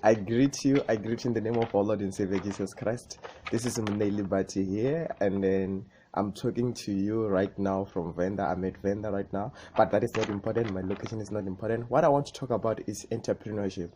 I greet you in the name of our Lord and Savior Jesus Christ. This is Munei Liberty here, and then I'm talking to you right now from Venda. I'm at Venda right now, but that is not important. My location is not important. What I want to talk about is entrepreneurship.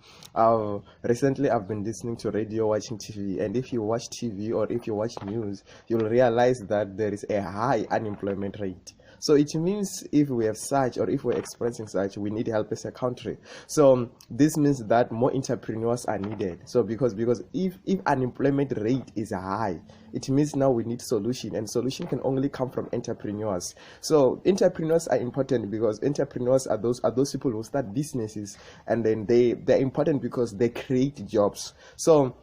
Recently, I've been listening to radio, watching TV, and if you watch TV or if you watch news, you'll realize that there is a high unemployment rate. So it means if we have such, or if we're expressing such, we need help as a country. So this means that more entrepreneurs are needed. So because if unemployment rate is high, it means now we need solution, and solution can only come from entrepreneurs. So entrepreneurs are important because entrepreneurs are those people who start businesses, and then they're important because they create jobs. So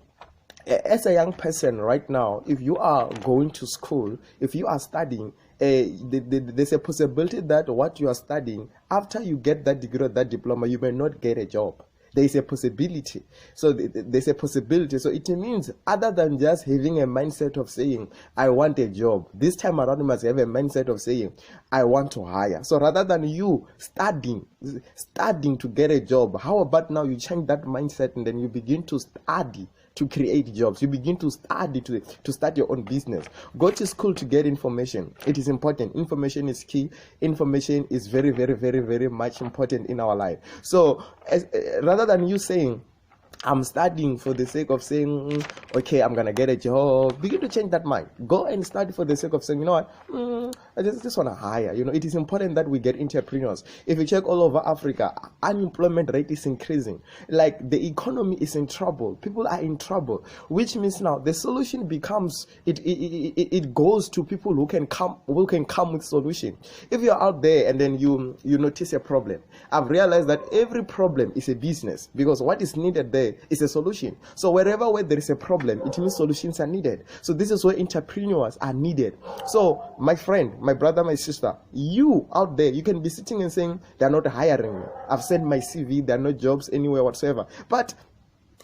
as a young person right now, if you are going to school, if you are studying, there's a possibility that what you are studying, after you get that degree or that diploma, you may not get a job. There is a possibility. So there's a possibility. So it means other than just having a mindset of saying, I want a job, this time around you must have a mindset of saying, I want to hire. So rather than you studying to get a job, how about now you change that mindset and then you begin to study to create jobs. You begin to study to start your own business. Go to school to get information. It is important. Information is key. Information is very, very, very, very much important in our life. So rather than you saying, I'm studying for the sake of saying, okay, I'm going to get a job, begin to change that mind. Go and study for the sake of saying, you know what, I just want to hire. It is important that we get entrepreneurs. If you check all over Africa, unemployment rate is increasing. Like the economy is in trouble. People are in trouble, which means now the solution becomes, it goes to people who can come with solution. If you're out there and then you notice a problem, I've realized that every problem is a business, because what is needed there is a solution. So where there is a problem, it means solutions are needed. So this is where entrepreneurs are needed. So my friend, my brother, my sister, you out there, you can be sitting and saying, they're not hiring me. I've sent my CV, there are no jobs anywhere whatsoever.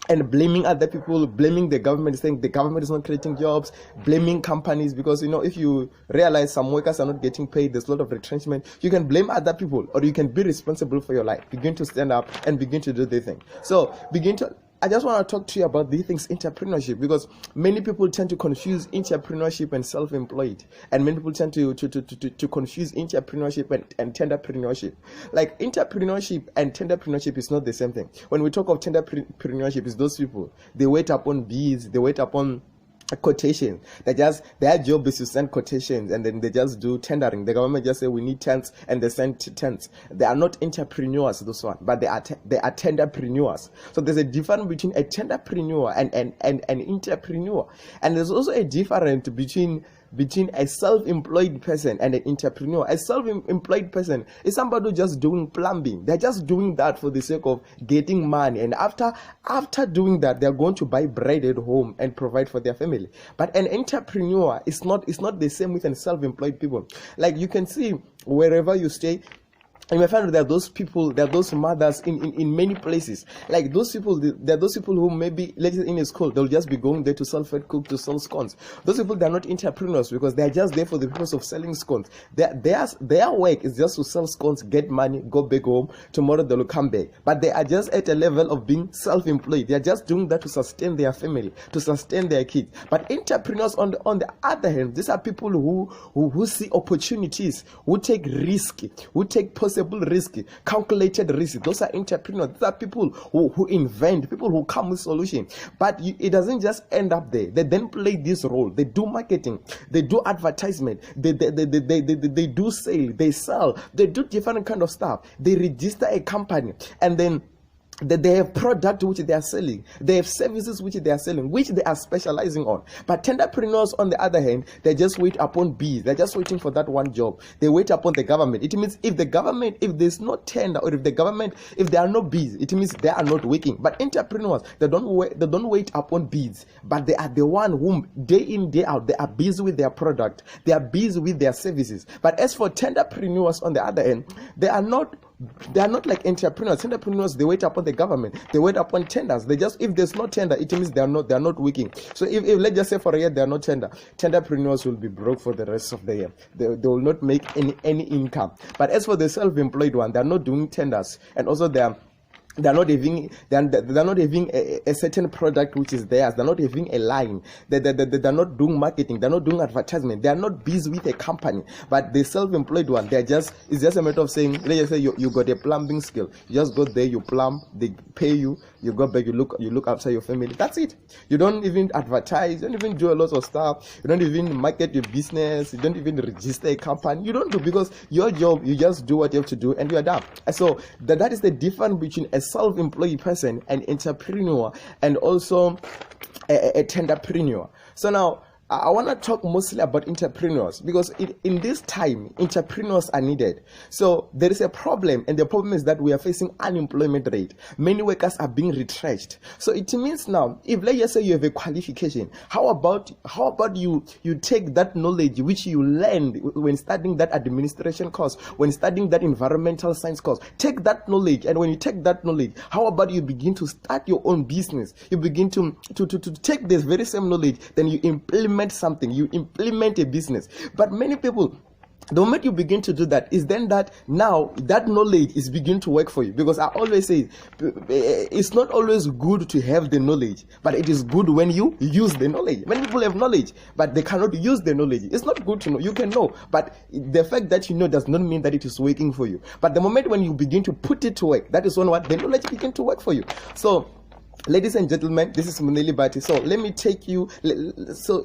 And blaming other people, blaming the government, saying the government is not creating jobs, blaming companies, because if you realize some workers are not getting paid, there's a lot of retrenchment. You can blame other people, or you can be responsible for your life. Begin to stand up and begin to do the thing. So I just want to talk to you about these things, entrepreneurship, because many people tend to confuse entrepreneurship and self-employed, and many people tend to confuse entrepreneurship and tenderpreneurship. Like entrepreneurship and tenderpreneurship is not the same thing. When we talk of tenderpreneurship, it's those people, they wait upon bids, they wait upon quotation. Their job is to send quotations, and then they just do tendering. The government just say we need tents, and they send tents. They are not entrepreneurs, those one, but they are tenderpreneurs. So there's a difference between a tenderpreneur and an entrepreneur, and there's also a difference between a self-employed person and an entrepreneur. A self-employed person is somebody who's just doing plumbing. They're just doing that for the sake of getting money, and after doing that, they're going to buy bread at home and provide for their family. But an entrepreneur is not the same with a self-employed people. Like you can see wherever you stay, and my friend, there are those people, there are those mothers in many places. Like those people, there are those people who maybe, let's say in a school, they'll just be going there to sell fed cook, to sell scones. Those people, they're not entrepreneurs because they're just there for the purpose of selling scones. Their work is just to sell scones, get money, go back home. Tomorrow they'll come back. But they are just at a level of being self-employed. They're just doing that to sustain their family, to sustain their kids. But entrepreneurs, on the other hand, these are people who see opportunities, who take risk, who take possible risk, calculated risk. Those are entrepreneurs. These are people who invent, people who come with solutions. But it doesn't just end up there. They then play this role. They do marketing, they do advertisement, they do sale, they sell, they do different kind of stuff. They register a company, and then they have product which they are selling, they have services which they are selling, which they are specializing on. But tenderpreneurs, on the other hand, they just wait upon bids. They're just waiting for that one job. They wait upon the government. It means if there's no tender, or if there are no bids, it means they are not working. But entrepreneurs, they don't wait upon bids, but they are the one whom day in, day out, they are busy with their product, they are busy with their services. But as for tenderpreneurs, on the other hand, they are not like entrepreneurs. Entrepreneurs, they wait upon the government, they wait upon tenders. If there's no tender, it means they are not working. So if let's just say for a year they are not tenderpreneurs will be broke for the rest of the year. They will not make any income. But as for the self-employed one, they are not doing tenders, and also they are they're not having a certain product which is theirs. They're not having a line. They're not doing marketing. They're not doing advertisement. They're not busy with a company, but the self-employed one, it's just a matter of saying, let's just say you got a plumbing skill. You just go there, you plumb, they pay you, you go back, you look after your family. That's it. You don't even advertise. You don't even do a lot of stuff. You don't even market your business. You don't even register a company. You don't do, because your job, you just do what you have to do and you are done. And so that is the difference between a self-employed person, an entrepreneur, and also a tenderpreneur. So now I want to talk mostly about entrepreneurs, because in this time, entrepreneurs are needed. So there is a problem, and the problem is that we are facing unemployment rate. Many workers are being retrenched. So it means now, if let's just say you have a qualification, how about you take that knowledge which you learned when studying that administration course, when studying that environmental science course, take that knowledge, and when you take that knowledge, how about you begin to start your own business? You begin to take this very same knowledge, then you implement something, you implement a business. But many people, the moment you begin to do that, is then that now that knowledge is beginning to work for you. Because I always say, it's not always good to have the knowledge, but it is good when you use the knowledge. Many people have knowledge, but they cannot use the knowledge. It's not good to know. You can know, but the fact that you know does not mean that it is working for you. But the moment when you begin to put it to work, that is when the knowledge begins to work for you. So, ladies and gentlemen, this is Muneli Bati. So let me take you through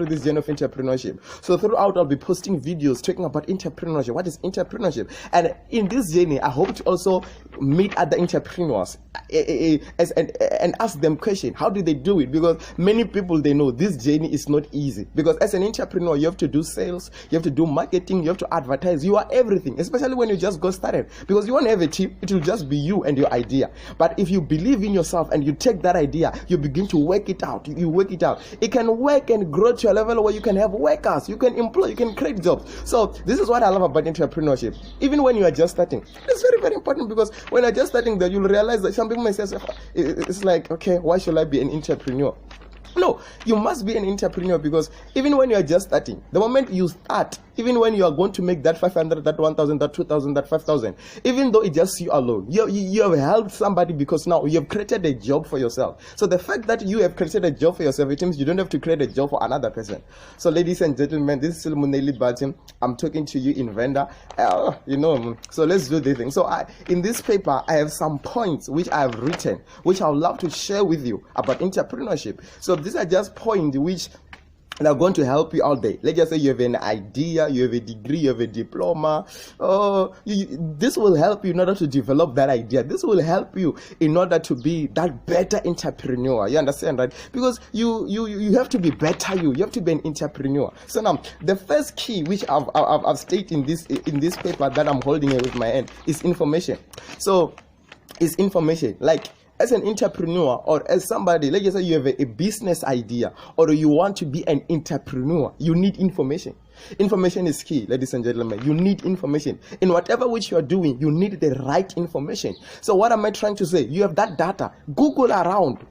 this journey of entrepreneurship. So throughout, I'll be posting videos talking about entrepreneurship. What is entrepreneurship? And in this journey, I hope to also meet other entrepreneurs and ask them questions. How do they do it? Because many people, they know this journey is not easy. Because as an entrepreneur, you have to do sales, you have to do marketing, you have to advertise. You are everything, especially when you just got started. Because you won't have a team, it will just be you and your idea. But if you believe in yourself and you take that idea, you begin to work it out. You work it out. It can work and grow to a level where you can have workers, you can employ, you can create jobs. So this is what I love about entrepreneurship. Even when you are just starting, it's very, very important, because when you're just starting, that you'll realize that some people may say, it's like, okay, why should I be an entrepreneur? No, you must be an entrepreneur, because even when you are just starting, the moment you start, even when you are going to make that 500, that 1,000, that 2,000, that 5,000, even though it's just you alone, you have helped somebody, because now you have created a job for yourself. So the fact that you have created a job for yourself, it means you don't have to create a job for another person. So ladies and gentlemen, this is Muneli Bati. I'm talking to you in Venda. So let's do this thing. So in this paper, I have some points which I have written, which I would love to share with you about entrepreneurship. So these are just points which are going to help you out there. Let's just say you have an idea, you have a degree, you have a diploma. This will help you in order to develop that idea. This will help you in order to be that better entrepreneur. You understand, right? Because you have to be better. You have to be an entrepreneur. So now, the first key which I've stated in this paper that I'm holding here with my hand is information. So, it's information. Like, as an entrepreneur, or as somebody, let's just say you have a business idea, or you want to be an entrepreneur, you need information. Information is key, ladies and gentlemen. You need information. In whatever which you are doing, you need the right information. So what am I trying to say? You have that data. Google around.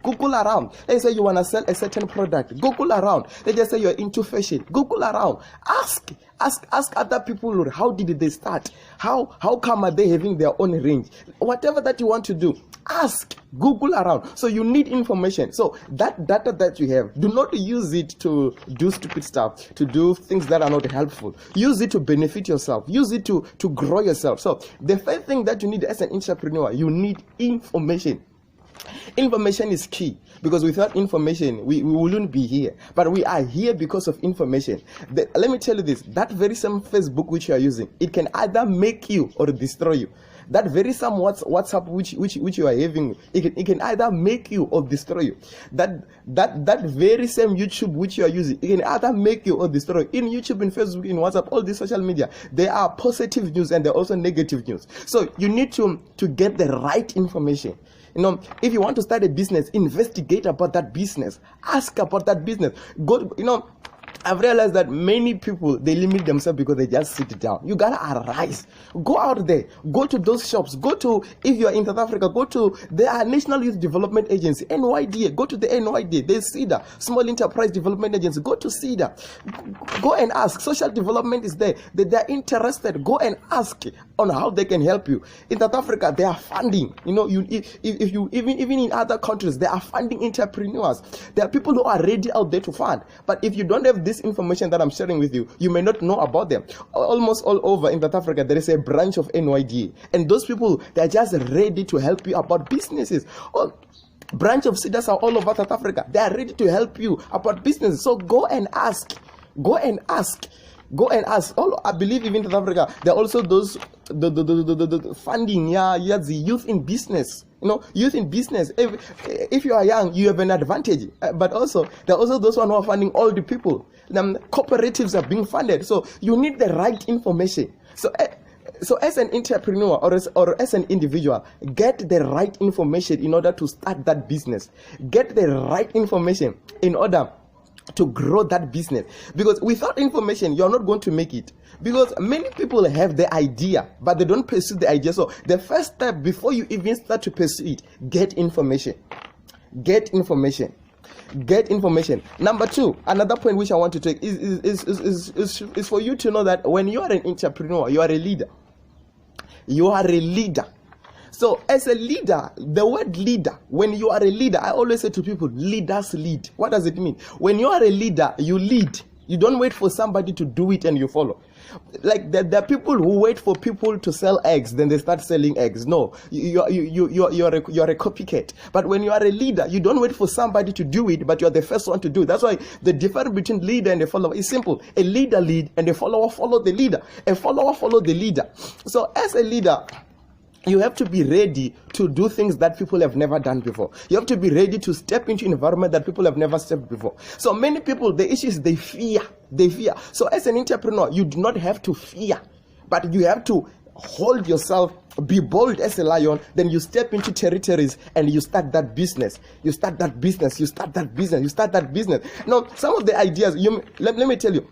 Let's say you want to sell a certain product. Google around. Let's just say you're into fashion. Google around. Ask other people, how did they start? How come are they having their own range? Whatever that you want to do, ask. Google around. So you need information. So that data that you have, do not use it to do stupid stuff, to do things that are not helpful. Use it to benefit yourself. Use it to grow yourself. So the first thing that you need as an entrepreneur, you need information. Information is key, because without information, we wouldn't be here. But we are here because of information. Let me tell you this, that very same Facebook which you are using, it can either make you or destroy you. That very same WhatsApp which you are having, it can either make you or destroy you. That very same YouTube which you are using, it can either make you or destroy you. In YouTube, in Facebook, in WhatsApp, all these social media, there are positive news and there are also negative news. So you need to get the right information. If you want to start a business, investigate about that business. Ask about that business. Go, I've realized that many people, they limit themselves because they just sit down. You gotta arise. Go out there. Go to those shops. Go to, if you're in South Africa, go to the National Youth Development Agency, NYDA. Go to the NYDA. There's CEDA, Small Enterprise Development Agency. Go to CEDA. Go and ask. Social development is there. They're interested. Go and ask on how they can help you. In South Africa, they are funding. You know, if you even in other countries, they are funding entrepreneurs. There are people who are ready out there to fund. But if you don't have this information that I'm sharing with you, you may not know about them. Almost all over in South Africa, there is a branch of NYDA, and those people, they are just ready to help you about businesses. Branch of CEDAs are all over South Africa. They are ready to help you about business. So go and ask. Go and ask. Go and ask. I believe even in South Africa, there are also those the funding. The youth in business. You know, youth in business. If you are young, you have an advantage. But also, there are also those who are funding all the people. Cooperatives are being funded. So you need the right information. So as an entrepreneur or as an individual, get the right information in order to start that business. Get the right information in order to grow that business. Because without information, you're not going to make it. Because many people have the idea, but they don't pursue the idea. So the first step before you even start to pursue it, get information. Get information. Get information. Number two, another point which I want to take is for you to know that when you are an entrepreneur, you are a leader. You are a leader. So as a leader, the word leader, when you are a leader, I always say to people, leaders lead. What does it mean? When you are a leader, you lead. You don't wait for somebody to do it and you follow. Like there are people who wait for people to sell eggs, then they start selling eggs. No, you're a copycat. But when you are a leader, you don't wait for somebody to do it, but you're the first one to do it. That's why the difference between leader and a follower is simple. A leader lead and a follower follow the leader. A follower follow the leader. So as a leader, you have to be ready to do things that people have never done before. You have to be ready to step into an environment that people have never stepped before. So many people, the issue is they fear. They fear. So as an entrepreneur, you do not have to fear, but you have to hold yourself, be bold as a lion. Then you step into territories and you start that business. You start that business. You start that business. You start that business. Now, some of the ideas, let me tell you,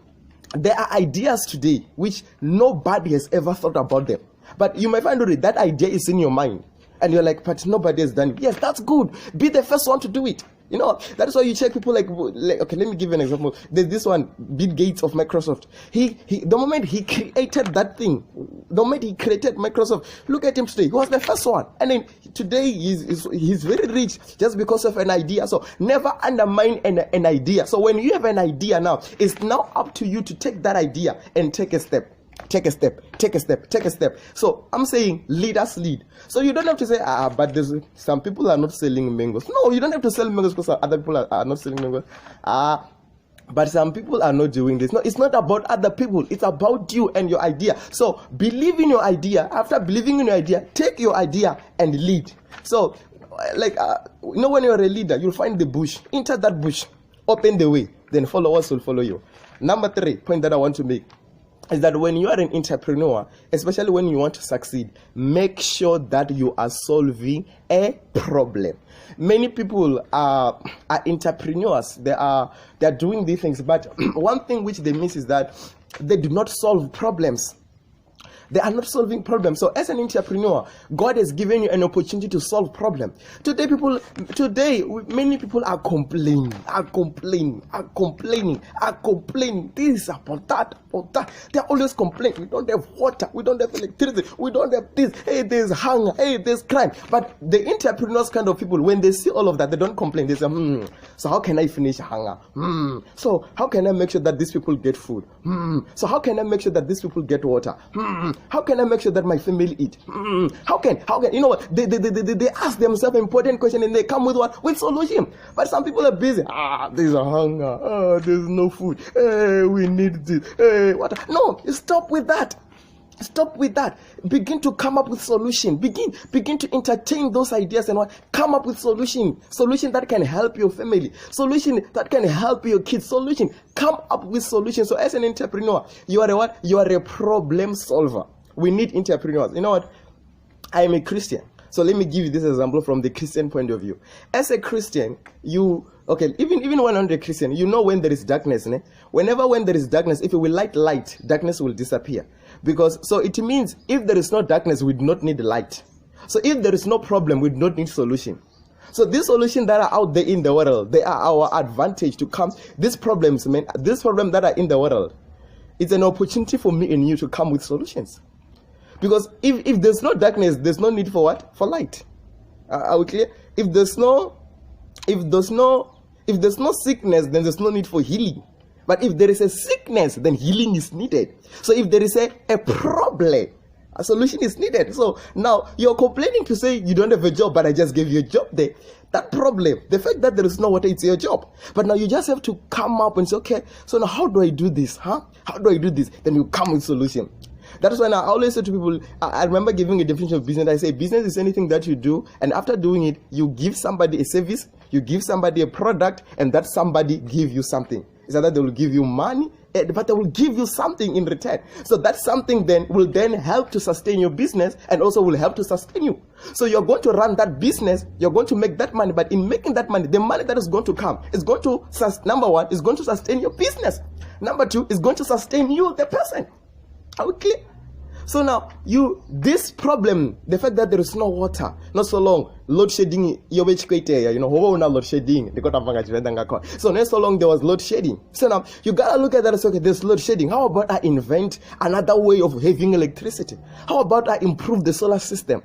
there are ideas today which nobody has ever thought about them. But you might find that idea is in your mind. And you're like, but nobody has done it. Yes, that's good. Be the first one to do it. You know, that's why you check people like okay, let me give you an example. There's this one, Bill Gates of Microsoft. The moment he created that thing, the moment he created Microsoft, look at him today. He was the first one. And then today he's very rich just because of an idea. So never undermine an idea. So when you have an idea now, it's now up to you to take that idea and take a step. Take a step, take a step, take a step. So I'm saying leaders lead. So you don't have to say, but there's some people are not selling mangoes. No, you don't have to sell mangoes because other people are not selling mangoes. But some people are not doing this. No, it's not about other people. It's about you and your idea. So believe in your idea. After believing in your idea, take your idea and lead. So when you're a leader, you'll find the bush. Enter that bush. Open the way. Then followers will follow you. Number 3, point that I want to make, is that when you are an entrepreneur, especially when you want to succeed, make sure that you are solving a problem. Many people are entrepreneurs. They are doing these things, but one thing which they miss is that they do not solve problems. They are not solving problems. So as an entrepreneur, God has given you an opportunity to solve problems. Today, many people are complaining. This, about that. They're always complaining. We don't have water. We don't have electricity. We don't have this. Hey, there's hunger. Hey, there's crime. But the entrepreneurs kind of people, when they see all of that, they don't complain. They say, so how can I finish hunger? So how can I make sure that these people get food? So how can I make sure that these people get water? How can I make sure that my family eat? How can you know what? They ask themselves an important question and they come with what? With solution. But some people are busy. There's a hunger. There's no food. We need this. What? No, stop with that. Stop with that. Begin to come up with solution. Begin to entertain those ideas and what? Come up with solution that can help your family. Solution that can help your kids. Solution. Come up with solution. So as an entrepreneur, you are a what? You are a problem solver. We need entrepreneurs. You know what? I am a Christian. So let me give you this example from the Christian point of view. As a Christian, you Okay, even when I'm a Christian, you know when there is darkness, né? Whenever when there is darkness, if we light light, darkness will disappear. Because so it means if there is no darkness, we do not need light. So if there is no problem, we do not need solution. So these solutions that are out there in the world, they are our advantage to come. These problems, man, these problems that are in the world, it's an opportunity for me and you to come with solutions. Because if there's no darkness, there's no need for what? For light. Are we clear? If there's no sickness, then there's no need for healing. But if there is a sickness, then healing is needed. So if there is a problem, a solution is needed. So now you're complaining to say you don't have a job, but I just gave you a job there. That problem, the fact that there is no water, it's your job. But now you just have to come up and say, okay, so now how do I do this? How do I do this? Then you come with solution. That's when I always say to people, I remember giving a definition of business. I say business is anything that you do, and after doing it, you give somebody a service, you give somebody a product, and that somebody give you something. It's either they will give you money, but they will give you something in return. So that something then will then help to sustain your business and also will help to sustain you. So you're going to run that business, you're going to make that money, but in making that money, the money that is going to come is going to, number one, is going to sustain your business. Number two, is going to sustain you, the person. Okay. So now this problem, the fact that there is no water, not so long, load shedding, load shedding. So not so long there was load shedding. So now you gotta look at that and say, okay, there's load shedding. How about I invent another way of having electricity? How about I improve the solar system?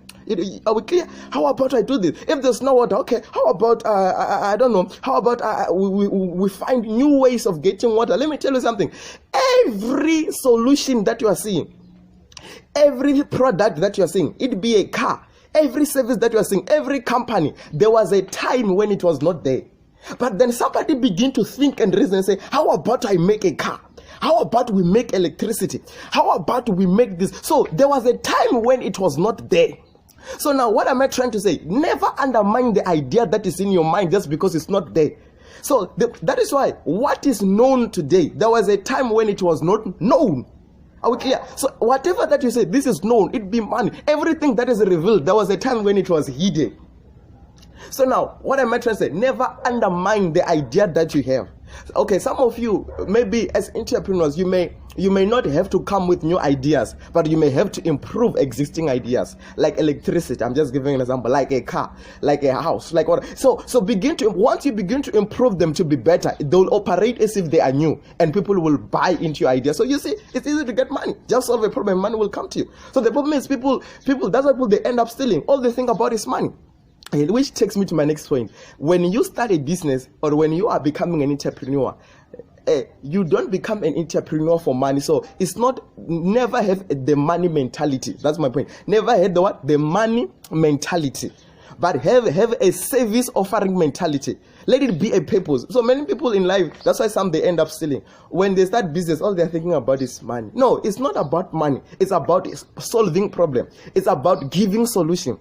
Are we clear? How about I do this? If there's no water, okay, how about I don't know, how about we find new ways of getting water? Let me tell you something. Every solution that you are seeing, every product that you are seeing, it be a car, every service that you are seeing, every company, there was a time when it was not there. But then somebody begin to think and reason and say, how about I make a car? How about we make electricity? How about we make this? So there was a time when it was not there. So now what am I trying to say? Never undermine the idea that is in your mind just because it's not there. So that is why what is known today, there was a time when it was not known. Are we clear? So whatever that you say, this is known, it be money. Everything that is revealed, there was a time when it was hidden. So now, what am I trying to say? Never undermine the idea that you have. Okay, some of you, maybe as entrepreneurs, you may not have to come with new ideas, but you may have to improve existing ideas, like electricity. I'm just giving an example, like a car, like a house, like what. So once you begin to improve them to be better, they will operate as if they are new, and people will buy into your idea. So you see, it's easy to get money. Just solve a problem, money will come to you. So the problem is people. That's why people they end up stealing. All they think about is money. Which takes me to my next point. When you start a business or when you are becoming an entrepreneur, you don't become an entrepreneur for money. So it's not, never have the money mentality. That's my point. Never have the money mentality, but have a service offering mentality. Let it be a purpose. So many people in life, that's why some they end up stealing. When they start business, all they're thinking about is money. No, it's not about money. It's about solving problem. It's about giving solution.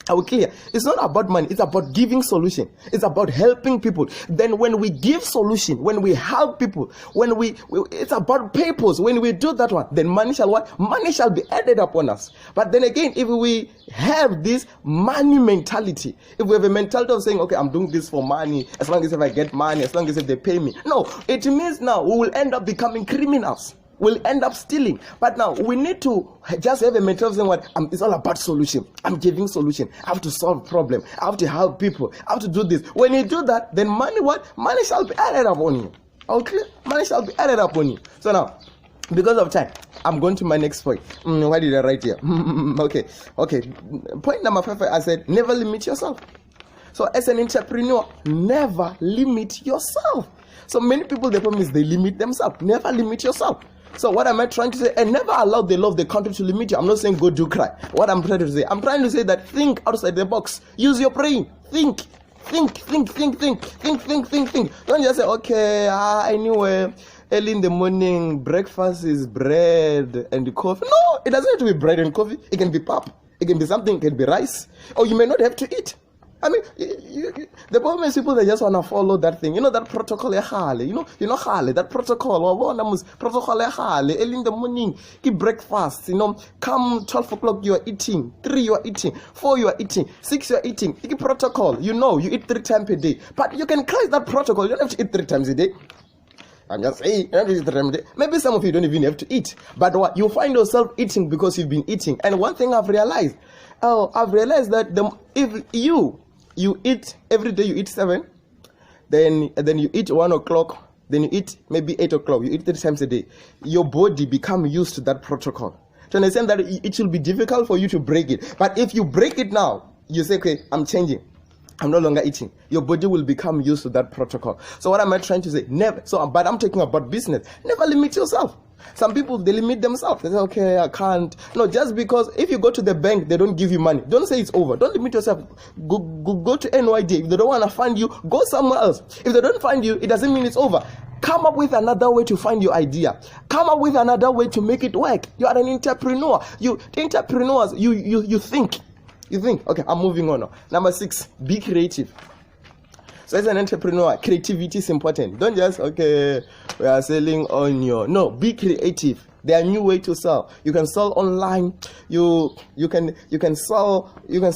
Are we clear? It's not about money. It's about giving solution. It's about helping people. Then when we give solution, when we help people, it's about purpose. When we do that one, then money shall what? Money shall be added upon us. But then again, if we have this money mentality, if we have a mentality of saying, okay, I'm doing this for money, as long as if I get money, as long as if they pay me. No, it means now we will end up becoming criminals. We'll end up stealing. But now we need to just have a mentality of saying it's all about solution. I'm giving solution. I have to solve problem. I have to help people. I have to do this. When you do that, then money shall be added upon you. Okay? Money shall be added upon you. So now, because of time, I'm going to my next point. Why did I write here? Okay. Point number 5, I said, never limit yourself. So as an entrepreneur, never limit yourself. So many people, the problem is they limit themselves. Never limit yourself. So what am I trying to say? And never allow the law of the country to limit you. I'm not saying go do cry. What I'm trying to say, I'm trying to say that think outside the box. Use your brain. Think. Don't just say, okay, anyway, early in the morning, breakfast is bread and coffee. No, it doesn't have to be bread and coffee. It can be pap. It can be something. It can be rice. Or you may not have to eat. I mean, the problem is people, they just want to follow that thing. You know, that protocol, you know, that protocol, protocol, early in the morning, eat breakfast, you know, come 12 o'clock, you are eating, 3 you are eating, 4 you are eating, 6 you are eating, protocol, you know, you eat 3 times a day, but you can crash that protocol, you don't have to eat 3 times a day. I'm just saying, maybe some of you don't even have to eat, but what you find yourself eating because you've been eating. And one thing I've realized that if you eat every day, you eat 7, then you eat 1 o'clock, then you eat maybe 8 o'clock, you eat 3 times a day, your body become used to that protocol. To understand that it will be difficult for you to break it. But if you break it now, you say, okay, I'm changing, I'm no longer eating. Your body will become used to that protocol. So what am I trying to say? Never. But I'm talking about business. Never limit yourself. Some people, they limit themselves. They say, okay, I can't. No, just because if you go to the bank, they don't give you money. Don't say it's over. Don't limit yourself. Go to NYD. If they don't want to find you, go somewhere else. If they don't find you, it doesn't mean it's over. Come up with another way to find your idea. Come up with another way to make it work. You are an entrepreneur. Entrepreneurs, you think. You think, okay, I'm moving on now. Number 6, be creative. So as an entrepreneur, creativity is important. Don't just, okay, we are selling on your, no, be creative. There are new ways to sell. You can sell online. You can sell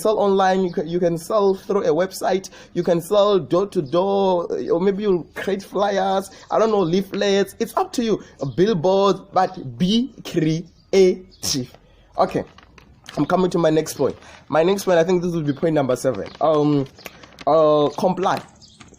online. You can sell through a website. You can sell door to door, or maybe you'll create flyers. I don't know, leaflets. It's up to you. Billboards, but be creative. Okay. I'm coming to my next point. My next point, I think this will be point number 7. Comply.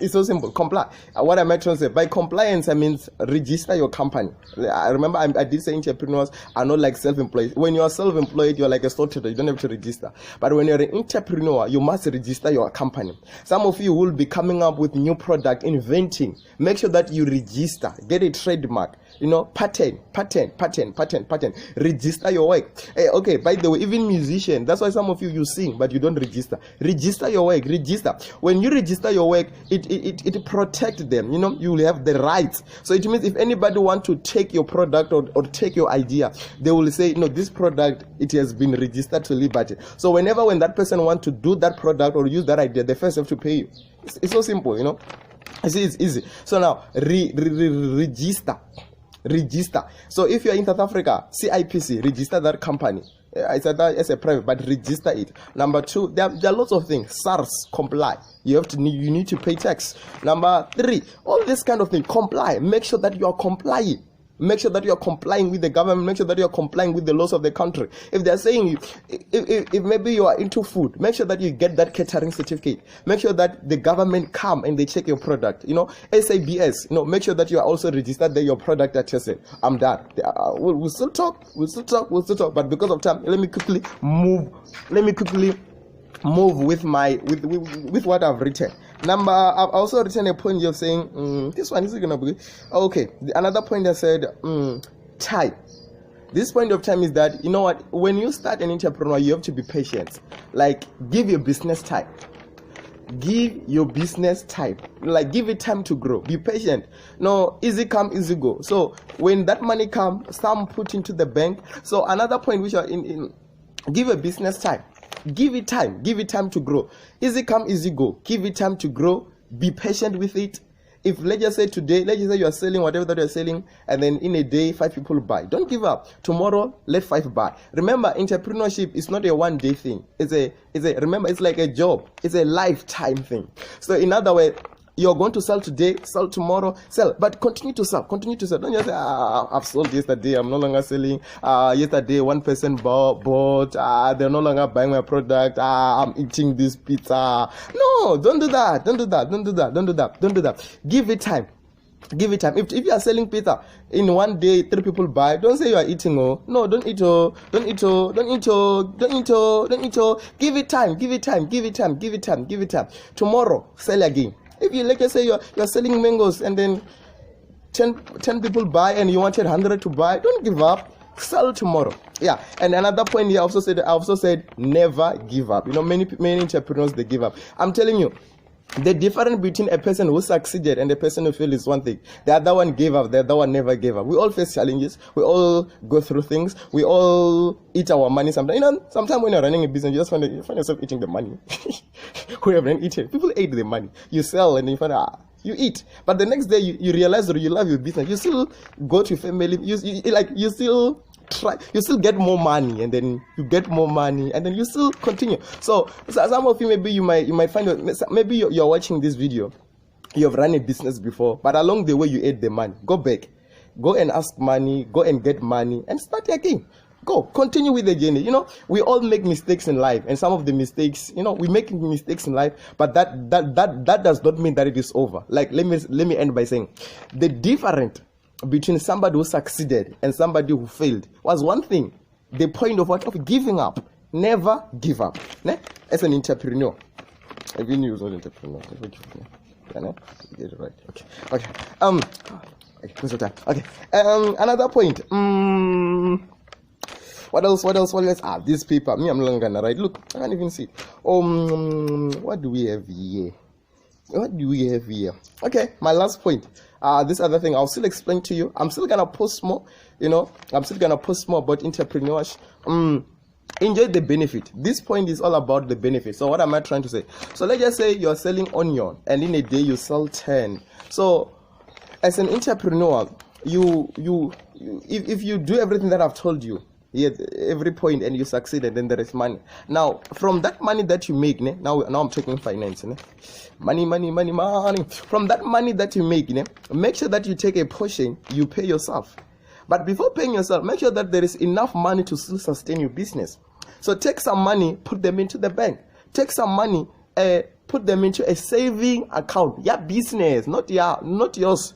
It's so simple. Comply. What am I trying to say? By compliance, I mean register your company. I remember I did say entrepreneurs are not like self-employed. When you are self-employed, you're like a sole trader. You don't have to register. But when you're an entrepreneur, you must register your company. Some of you will be coming up with new product, inventing. Make sure that you register. Get a trademark. You know, patent. Register your work. Hey, okay, by the way, even musician, that's why some of you sing, but you don't register. Register your work. Register. When you register your work, it protects them. You know, you will have the rights. So it means if anybody want to take your product or take your idea, they will say, no, this product, it has been registered to Liberty. So when that person want to do that product or use that idea, they first have to pay you. It's so simple, you know. I see, it's easy. So now, register. So if you are in South Africa, CIPC, register that company. I said that as a private, but register it. Number 2, there are lots of things. SARS, comply. You need to pay tax. Number 3, all this kind of thing. Comply. Make sure that you are complying. Make sure that you are complying with the government. Make sure that you are complying with the laws of the country. If they are saying, if maybe you are into food, make sure that you get that catering certificate. Make sure that the government come and they check your product. You know, SABS. You know, make sure that you are also registered that your product are tested. I'm done. We'll still talk. But because of time, let me quickly move with what I've written. I've also written a point of saying, this one is gonna be okay. Another point I said, time. This point of time is that, you know what, when you start an entrepreneur, you have to be patient. Like, give your business time. Give your business time. Like, give it time to grow. Be patient. No, easy come, easy go. So when that money comes, some put into the bank. So another point which are in give a business time. Give it time to grow. Easy come, easy go. Give it time to grow. Be patient with it. If let's just say today, let's just say you are selling whatever that you're selling, and then in a day 5 people buy. Don't give up. Tomorrow, let 5 buy. Remember, entrepreneurship is not a one-day thing. Remember, it's like a job. It's a lifetime thing. So in other words, you're going to sell today, sell tomorrow, sell. But continue to sell. Don't just say, I've sold yesterday, I'm no longer selling. Yesterday, one person bought, they're no longer buying my product. I'm eating this pizza. No, don't do that. Give it time. If you are selling pizza, in one day 3 people buy, don't say you are eating. No, don't eat. Give it time. Tomorrow, sell again. If you, like I say, you're selling mangoes and then 10 people buy and you wanted 100 to buy, don't give up. Sell tomorrow. Yeah. And another point here, I also said never give up. You know, many entrepreneurs, they give up. I'm telling you, The difference between a person who succeeded and a person who failed is one thing. The other one gave up, the other one never gave up. We all face challenges. We all go through things. We all eat our money sometimes. Sometimes when you're running a business, you find yourself eating the money. Who haven't eaten? People ate the money. You sell and you find you eat. But the next day you realize that you love your business. You still go to family. You still try, you still get more money, and then you get more money, and then you still continue. So some of you, maybe you might find, maybe you're watching this video, you have run a business before, but along the way you ate the money. Go back, go and ask money, go and get money, and start again. Go, continue with the journey. We all make mistakes in life, and some of the mistakes, we make mistakes in life, but that does not mean that it is over. Like, let me end by saying, the difference between somebody who succeeded and somebody who failed was one thing: the point of giving up. Never give up. As an entrepreneur, even you not entrepreneur. Get it right. Okay. Another point. What else? This paper. I'm not gonna write. Look, I can't even see. What do we have here? Okay, my last point. This other thing I'll still explain to you. I'm still gonna post more. I'm still gonna post more about entrepreneurship. Enjoy the benefit. This point is all about the benefit. So what am I trying to say? So let's just say you're selling onion, and in a day you sell 10. So as an entrepreneur, if you do everything that I've told you, every point, and you succeed, and then there is money. Now, from that money that you make, now I'm talking finance. Money. From that money that you make, make sure that you take a portion, you pay yourself. But before paying yourself, make sure that there is enough money to still sustain your business. So take some money, put them into the bank. Take some money, put them into a saving account. Your business, not yours.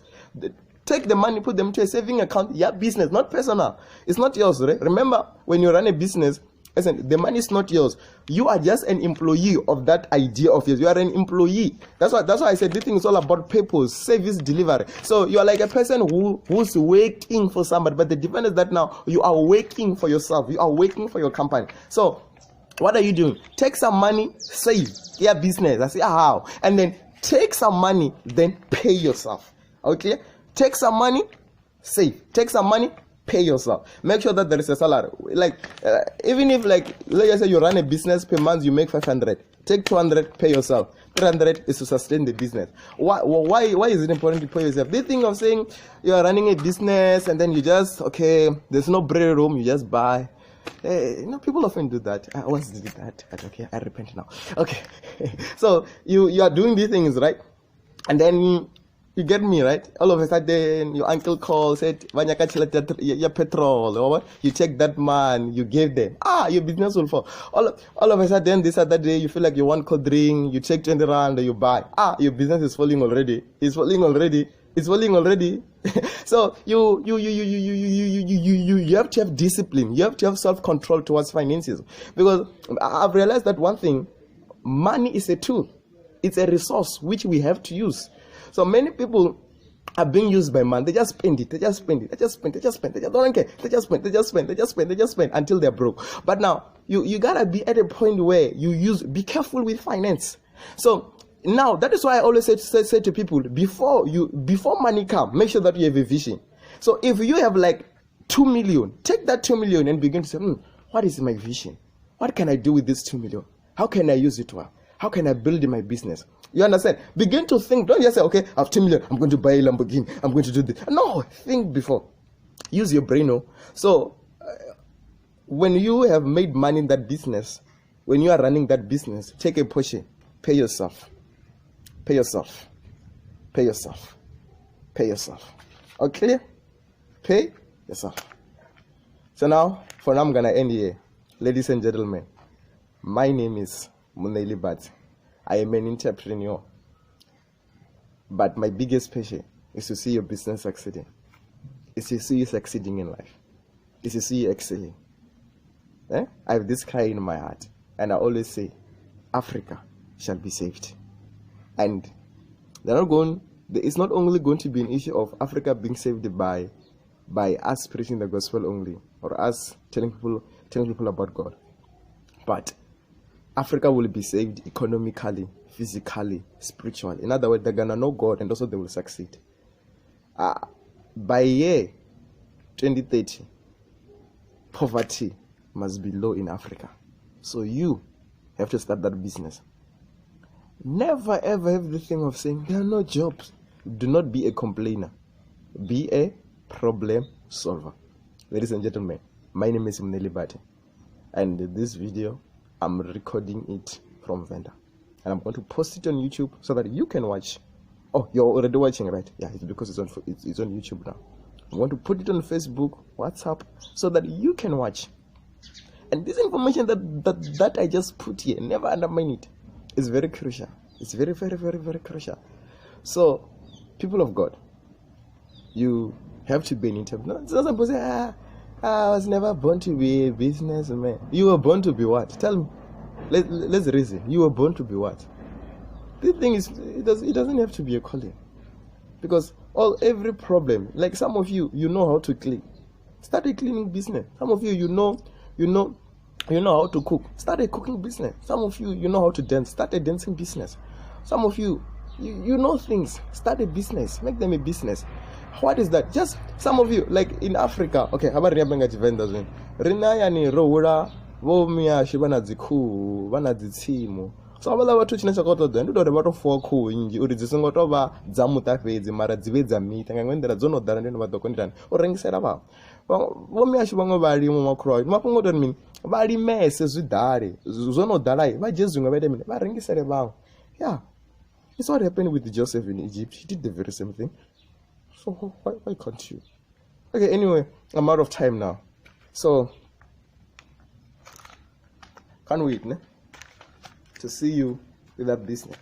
Take the money, put them into a saving account. Your business, not personal. It's not yours, right? Remember, when you run a business, listen, the money is not yours. You are just an employee of that idea of yours. You are an employee. That's why I said this thing is all about purpose, service delivery. So you are like a person who's working for somebody, but the difference is that now you are working for yourself. You are working for your company. So what are you doing? Take some money, save your business. I say how, and then take some money, then pay yourself. Okay? Take some money, save. Take some money, pay yourself. Make sure that there is a salary. Even if, let's just say you run a business per month, you make 500. Take 200, pay yourself. 300 is to sustain the business. Why is it important to pay yourself? This thing of saying you are running a business and then you just, there's no bread room, you just buy. People often do that. I once did that, but okay, I repent now. Okay. So you are doing these things, right? And then you get me, right? All of a sudden, your uncle calls, said, your petrol, or you check that man, you gave them. Your business will fall. All of a sudden, this other day, you feel like you want cold drink, you check 20 rand, you buy. Your business is falling already. It's falling already. So you have to have discipline. You have to have self-control towards finances. Because I've realized that one thing, money is a tool. It's a resource which we have to use. So many people are being used by money. They just spend it. They just don't care. They just spend until they're broke. But now you gotta be at a point where be careful with finance. So now that is why I always say to people, before money come, make sure that you have a vision. So if you have 2 million, take that 2 million and begin to say, what is my vision? What can I do with this 2 million? How can I use it well? How can I build my business? You understand? Begin to think. Don't just say, I have 2 million, I'm going to buy a Lamborghini, I'm going to do this. No, think before. Use your brain. So, when you have made money in that business, when you are running that business, take a portion. Pay yourself. Pay yourself. Okay? Pay yourself. So now, for now, I'm going to end here. Ladies and gentlemen, my name is Muneli Bat. I am an entrepreneur. But my biggest passion is to see your business succeeding. Is to see you succeeding in life. Is to see you excelling. I have this cry in my heart. And I always say, Africa shall be saved. And it's not only going to be an issue of Africa being saved by us preaching the gospel only, or us telling people about God. But Africa will be saved economically, physically, spiritually. In other words, they're gonna know God and also they will succeed. By year 2030, poverty must be low in Africa. So you have to start that business. Never ever have the thing of saying there are no jobs. Do not be a complainer. Be a problem solver. Ladies and gentlemen, my name is Mneli Bate, and this video I'm recording it from Venda, and I'm going to post it on YouTube so that you can watch. Oh, you're already watching, right? Yeah, it's because it's on YouTube now. I'm going to put it on Facebook, WhatsApp, so that you can watch. And this information that I just put here, never undermine it. It's very crucial. It's very, very, very, very crucial. So, people of God, you have to be an entrepreneur. It's not supposed to say, I was never born to be a businessman. You were born to be what? Tell me. Let's reason. You were born to be what? The thing is, it doesn't have to be a calling. Because every problem, like some of you, you know how to clean. Start a cleaning business. Some of you, you know how to cook. Start a cooking business. Some of you, you know how to dance. Start a dancing business. Some of you, you know things. Start a business. Make them a business. What is that? Just some of you, like in Africa. Okay, how about Riabenga vendors? Rinaya ni roura, vomia shibana ziku, vana zitimu. So abala watu chinesa koto then do about 4 ku inji uri dzisingoto ba dzamuta fedzi mara dzive dzamita ngangwendera dzono dara ndino madokonditani urengisera ba vomia shibanga bali mu makro mapungo don mini bali mese zvidare zono dalai va jezwinga vede mini va rengisere ba. Yeah, it's what happened with Joseph in Egypt. He did the very same thing. So why can't you? Okay, anyway, I'm out of time now. So can't wait to see you with that business.